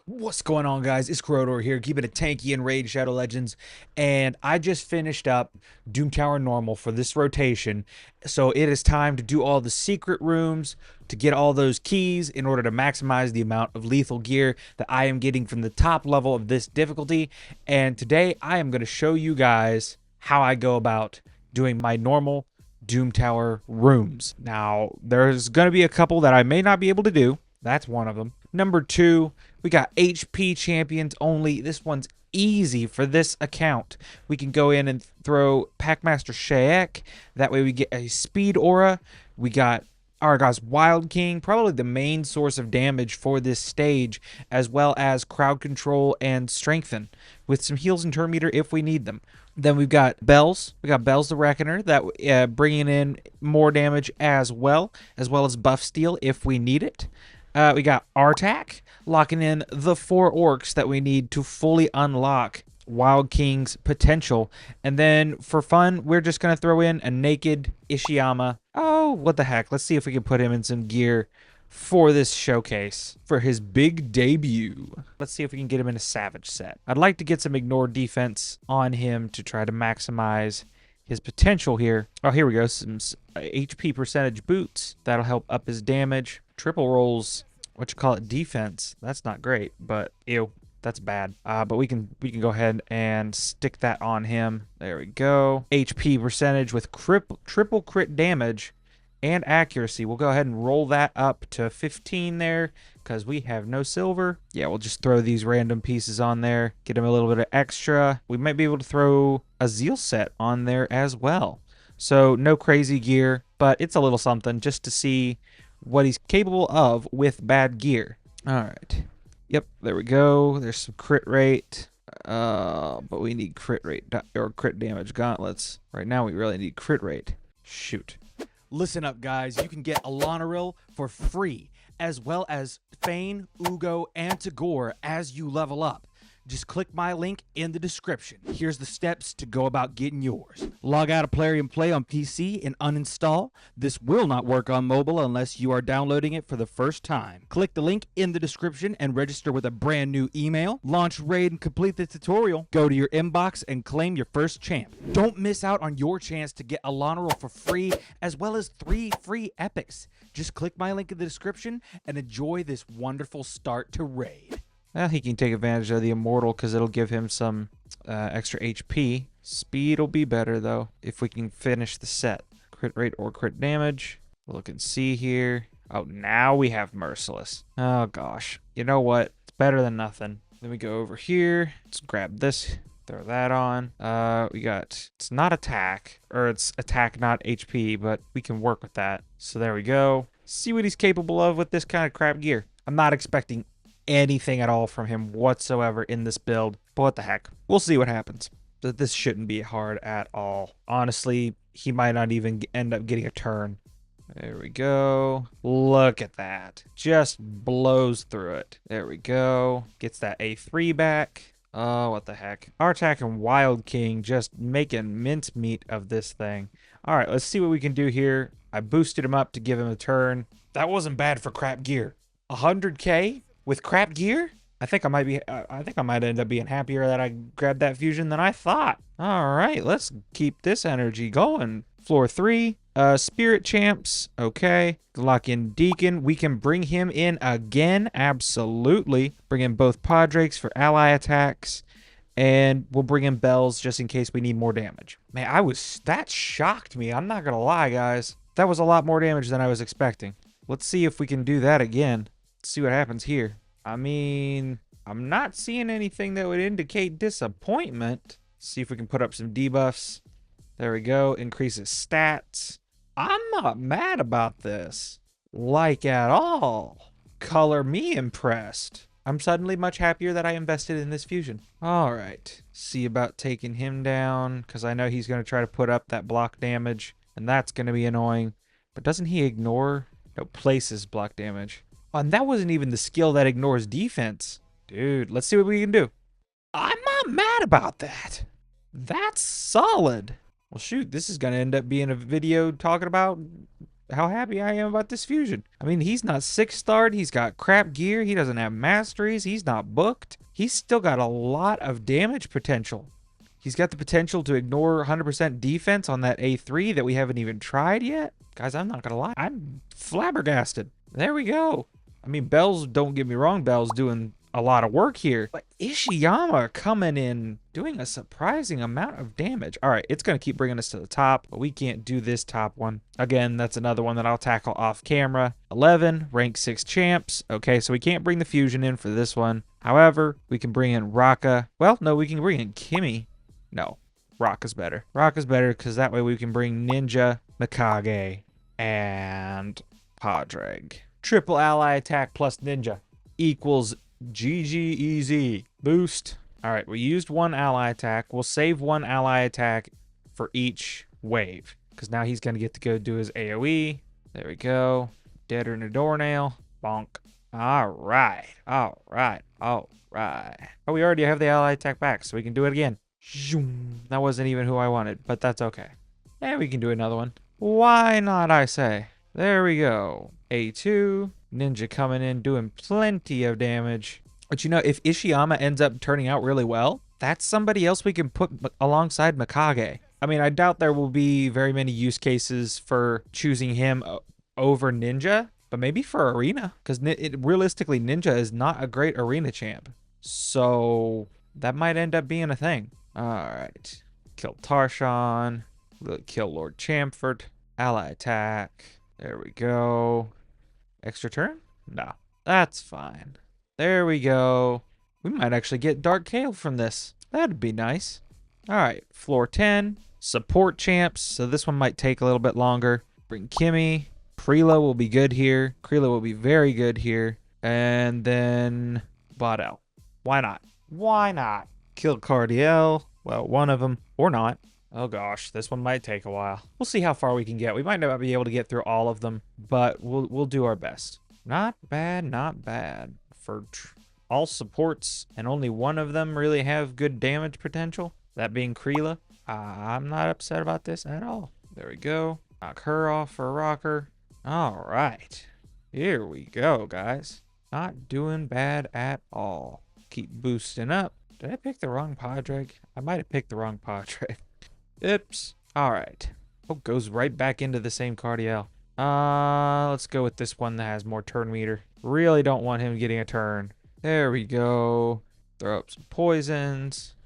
What's going on, guys? It's Corrodor here, keeping it tanky in Raid Shadow Legends, and I just finished up Doom Tower Normal for this rotation, so it is time to do all the secret rooms to get all those keys in order to maximize the amount of lethal gear that I am getting from the top level of this difficulty. And today I am going to show you guys how I go about doing my normal Doom Tower rooms. Now, there's going to be a couple that I may not be able to do. That's one of them. Number two, we got HP champions only. This one's easy for this account. We can go in and throw Packmaster Shaek. That way we get a speed aura. We got Argos Wild King, probably the main source of damage for this stage, as well as crowd control and strengthen, with some heals and turn meter if we need them. Then we've got Bells. We got Bells the Reckoner, that bringing in more damage as well as buff steal if we need it. We got Artak, locking in the 4 orcs that we need to fully unlock Wild King's potential. And then for fun, we're just going to throw in a naked Ishiyama. Oh, what the heck. Let's see if we can put him in some gear for this showcase, for his big debut. Let's see if we can get him in a Savage set. I'd like to get some Ignore defense on him to try to maximize his potential here. Oh, here we go. Some HP percentage boots. That'll help up his damage. Triple rolls, defense. That's not great, but ew, that's bad. But we can go ahead and stick that on him. There we go. HP percentage with triple crit damage and accuracy. We'll go ahead and roll that up to 15 there because we have no silver. Yeah, we'll just throw these random pieces on there, get him a little bit of extra. We might be able to throw a Zeal set on there as well. So no crazy gear, but it's a little something just to see what he's capable of with bad gear. All right. Yep, there we go. There's some crit rate. But we need crit rate or crit damage gauntlets. Right now we really need crit rate. Shoot. Listen up, guys. You can get Elenaril for free, as well as Fayne, Uugo, and Tagoar as you level up. Just click my link in the description. Here's the steps to go about getting yours. Log out of Plarium Play on PC and uninstall. This will not work on mobile unless you are downloading it for the first time. Click the link in the description and register with a brand new email. Launch Raid and complete the tutorial. Go to your inbox and claim your first champ. Don't miss out on your chance to get Elenaril for free, as well as 3 free epics. Just click my link in the description and enjoy this wonderful start to Raid. Well, he can take advantage of the Immortal because it'll give him some extra HP. Speed will be better, though, if we can finish the set. Crit rate or crit damage. Look and see here. Oh, now we have Merciless. Oh, gosh. You know what? It's better than nothing. Then we go over here. Let's grab this. Throw that on. We got... It's not attack. Or it's attack, not HP, but we can work with that. So there we go. See what he's capable of with this kind of crap gear. I'm not expecting anything at all from him whatsoever in this build, but what the heck, we'll see what happens. But this shouldn't be hard at all. Honestly, he might not even end up getting a turn. There we go. Look at that, just blows through it. There we go. Gets that A3 back. Oh, what the heck. Artak and Wild King just making mincemeat of this thing. All right, let's see what we can do here. I boosted him up to give him a turn. That wasn't bad for crap gear. 100k with crap gear? I think I might end up being happier that I grabbed that fusion than I thought. All right, let's keep this energy going. Floor 3, Spirit Champs. Okay, lock in Deacon. We can bring him in again. Absolutely. Bring in both Podrakes for ally attacks. And we'll bring in Bells just in case we need more damage. Man, that shocked me. I'm not gonna lie, guys. That was a lot more damage than I was expecting. Let's see if we can do that again. See what happens here. I mean, I'm not seeing anything that would indicate disappointment. See if we can put up some debuffs. There we go. Increases stats. I'm not mad about this. Like at all. Color me impressed. I'm suddenly much happier that I invested in this fusion. All right. See about taking him down, because I know he's going to try to put up that block damage, and that's going to be annoying. But doesn't he ignore? No, places block damage. And that wasn't even the skill that ignores defense. Dude, let's see what we can do. I'm not mad about that. That's solid. Well, shoot, this is going to end up being a video talking about how happy I am about this fusion. I mean, he's not 6-starred. He's got crap gear. He doesn't have masteries. He's not booked. He's still got a lot of damage potential. He's got the potential to ignore 100% defense on that A3 that we haven't even tried yet. Guys, I'm not going to lie. I'm flabbergasted. There we go. I mean, Bell's, don't get me wrong, Bell's doing a lot of work here. But Ishiyama coming in, doing a surprising amount of damage. All right, it's going to keep bringing us to the top, but we can't do this top one. Again, that's another one that I'll tackle off camera. 11, rank 6 champs. Okay, so we can't bring the fusion in for this one. However, we can bring in Raka. Well, no, we can bring in Kimmy. No, Raka's better. Raka's better because that way we can bring Ninja, Mikage, and Padraig. Triple ally attack plus Ninja equals GG boost. All right, we used one ally attack. We'll save one ally attack for each wave because now he's going to get to go do his AoE. There we go. Deader than a doornail. Bonk. All right. All right. All right. Oh, we already have the ally attack back, so we can do it again. That wasn't even who I wanted, but that's okay. And we can do another one. Why not, I say? There we go. A2. Ninja coming in, doing plenty of damage. But you know, if Ishiyama ends up turning out really well, that's somebody else we can put alongside Mikage. I mean, I doubt there will be very many use cases for choosing him over Ninja, but maybe for Arena, because realistically, Ninja is not a great Arena champ. So that might end up being a thing. All right. Kill Tarshan. Kill Lord Chamfort. Ally attack. There we go. Extra turn? No. That's fine. There we go. We might actually get Dark Kale from this. That'd be nice. All right. Floor 10. Support champs. So this one might take a little bit longer. Bring Kimmy. Preela will be good here. Preela will be very good here. And then Bodel. Why not? Why not? Kill Cardiel. Well, one of them. Or not. Oh gosh, this one might take a while. We'll see how far we can get. We might not be able to get through all of them, but we'll do our best. Not bad, not bad. For all supports, and only one of them really have good damage potential, that being Preela. I'm not upset about this at all. There we go. Knock her off for a rocker. All right. Here we go, guys. Not doing bad at all. Keep boosting up. Did I pick the wrong Padraig? I might have picked the wrong Padraig. Oops. All right. Oh, goes right back into the same Cardiel. Let's go with this one that has more turn meter. Really don't want him getting a turn. There we go. Throw up some poisons.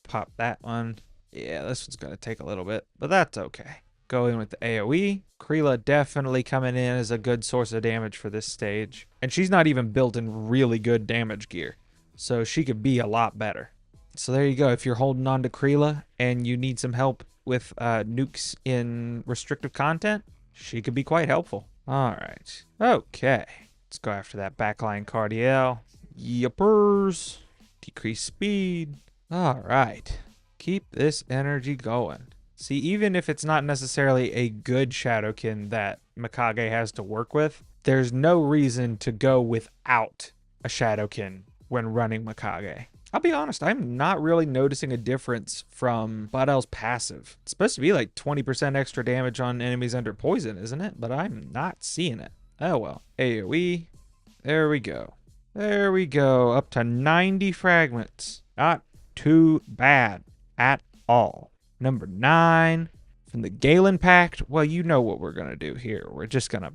Pop that one. Yeah, this one's going to take a little bit, but that's okay. Go in with the AoE. Preela definitely coming in as a good source of damage for this stage. And she's not even built in really good damage gear, so she could be a lot better. So there you go. If you're holding on to Preela and you need some help with nukes in restrictive content, she could be quite helpful. All right. Okay. Let's go after that backline Cardiel. Yuppers. Decrease speed. All right. Keep this energy going. See, even if it's not necessarily a good Shadowkin that Mikage has to work with, there's no reason to go without a Shadowkin when running Mikage. I'll be honest, I'm not really noticing a difference from Bodel's passive. It's supposed to be like 20% extra damage on enemies under poison, isn't it? But I'm not seeing it. Oh well. AoE. There we go. There we go. Up to 90 fragments. Not too bad at all. Number 9. From the Galen Pact. Well, you know what we're going to do here. We're just going to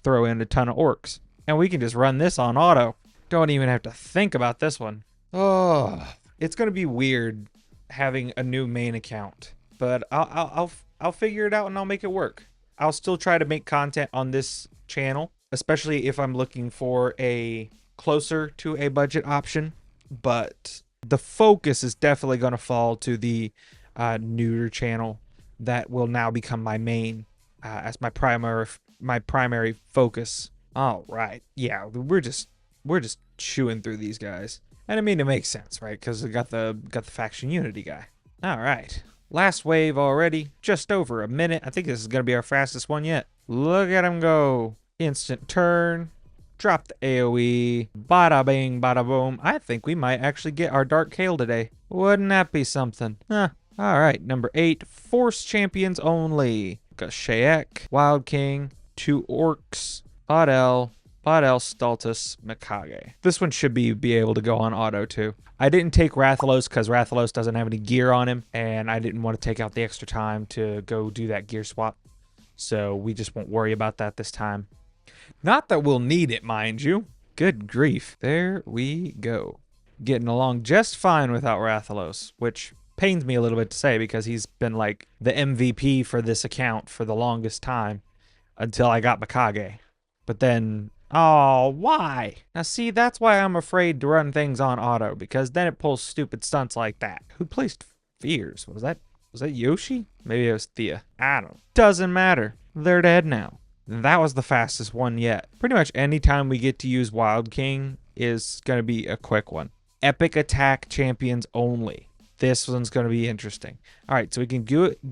throw in a ton of orcs. And we can just run this on auto. Don't even have to think about this one. Oh, it's gonna be weird having a new main account, but I'll figure it out and I'll make it work. I'll still try to make content on this channel, especially if I'm looking for a closer to a budget option. But the focus is definitely gonna fall to the neuter channel that will now become my main as my primary focus. All right, yeah, we're just chewing through these guys. And I mean, it makes sense, right? Because we got the faction unity guy. All right. Last wave already. Just over a minute. I think this is going to be our fastest one yet. Look at him go. Instant turn. Drop the AoE. Bada bing, bada boom. I think we might actually get our Dark Kale today. Wouldn't that be something? Huh. All right. Number 8. Force champions only. Got Shaek, Wild King, 2 orcs, Bodel, Stultus, Mikage. This one should be able to go on auto too. I didn't take Rathalos because Rathalos doesn't have any gear on him, and I didn't want to take out the extra time to go do that gear swap. So we just won't worry about that this time. Not that we'll need it, mind you. Good grief. There we go. Getting along just fine without Rathalos, which pains me a little bit to say because he's been like the MVP for this account for the longest time until I got Mikage. But then, oh, why? Now see, that's why I'm afraid to run things on auto, because then it pulls stupid stunts like that. Who placed fears? Was that Yoshi? Maybe it was Thea. I don't know. Doesn't matter. They're dead now. That was the fastest one yet. Pretty much any time we get to use Wild King is going to be a quick one. Epic attack champions only. This one's going to be interesting. All right, so we can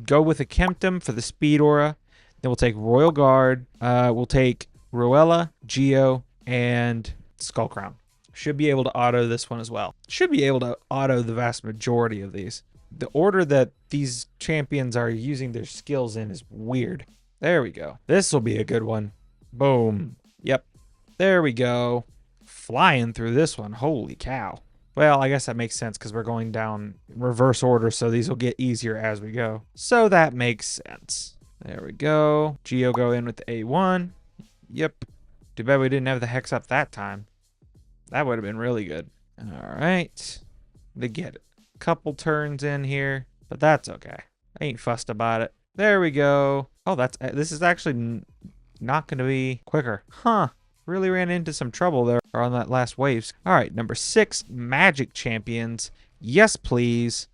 go with a Kemptum for the speed aura. Then we'll take Royal Guard. We'll take Ruella, Geo, and Skull Crown. Should be able to auto this one as well. Should be able to auto the vast majority of these. The order that these champions are using their skills in is weird. There we go. This will be a good one. Boom. Yep. There we go. Flying through this one. Holy cow. Well, I guess that makes sense because we're going down reverse order, so these will get easier as we go. So that makes sense. There we go. Geo go in with the A1. Yep. Too bad we didn't have the hex up that time. That would have been really good. All right. They get it. Couple turns in here, but that's okay. I ain't fussed about it. There we go. Oh, this is actually not going to be quicker. Huh. Really ran into some trouble there on that last waves. All right, number 6, Magic Champions. Yes, please.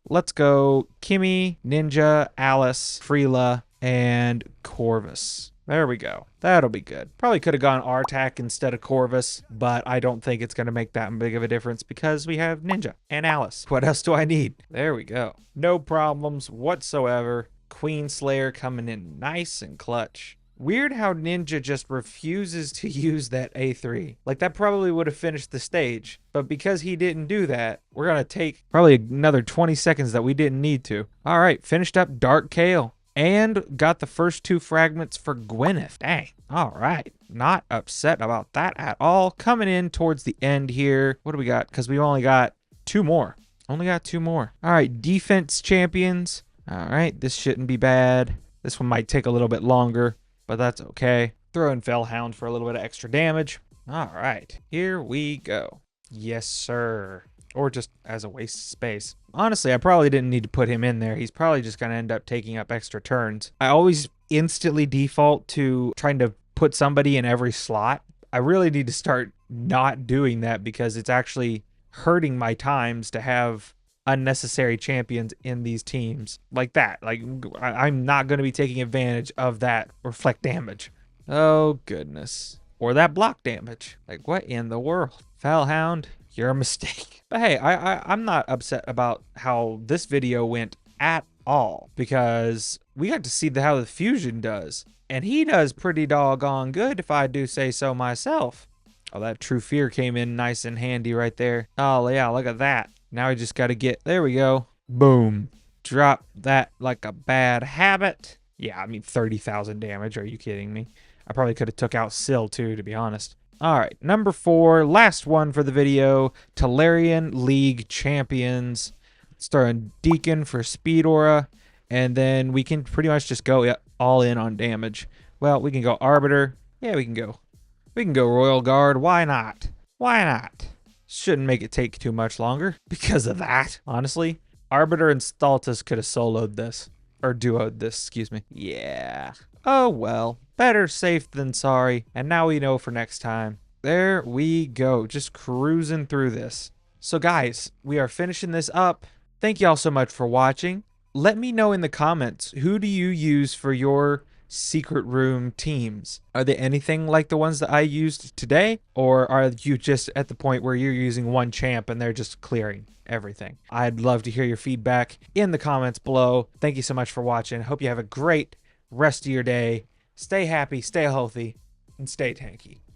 Let's go Kimmy, Ninja, Alice, Freela, and Corvus. There we go. That'll be good. Probably could have gone Artak instead of Corvus, but I don't think it's going to make that big of a difference because we have Ninja and Alice. What else do I need? There we go. No problems whatsoever. Queen Slayer coming in nice and clutch. Weird how Ninja just refuses to use that A3. Like, that probably would have finished the stage, but because he didn't do that, we're going to take probably another 20 seconds that we didn't need to. All right, finished up Dark Kale. And got the first 2 fragments for Gwyneth. Dang. All right. Not upset about that at all. Coming in towards the end here. What do we got? Because we only got 2 more. Only got 2 more. All right. Defense champions. All right. This shouldn't be bad. This one might take a little bit longer, but that's okay. Throw in Fellhound for a little bit of extra damage. All right. Here we go. Yes, sir. Or just as a waste of space. Honestly, I probably didn't need to put him in there. He's probably just going to end up taking up extra turns. I always instantly default to trying to put somebody in every slot. I really need to start not doing that because it's actually hurting my times to have unnecessary champions in these teams like that. Like, I'm not going to be taking advantage of that reflect damage. Oh, goodness. Or that block damage. Like, what in the world? Fellhound, you're a mistake. But hey, I'm not upset about how this video went at all because we got to see how the fusion does. And he does pretty doggone good if I do say so myself. Oh, that True Fear came in nice and handy right there. Oh, yeah, look at that. Now we just got to get, there we go. Boom. Drop that like a bad habit. Yeah, I mean, 30,000 damage. Are you kidding me? I probably could have took out Syl too, to be honest. All right, number 4, last one for the video, Talarian League Champions. Let's throw in Deacon for Speed Aura, and then we can pretty much just go all in on damage. Well, we can go Arbiter. Yeah, we can go Royal Guard. Why not? Why not? Shouldn't make it take too much longer because of that, honestly. Arbiter and Stultus could have soloed this, or duoed this, excuse me. Yeah. Oh, well. Better safe than sorry. And now we know for next time. There we go. Just cruising through this. So guys, we are finishing this up. Thank you all so much for watching. Let me know in the comments, who do you use for your secret room teams? Are they anything like the ones that I used today? Or are you just at the point where you're using one champ and they're just clearing everything? I'd love to hear your feedback in the comments below. Thank you so much for watching. Hope you have a great rest of your day. Stay happy, stay healthy, and stay tanky.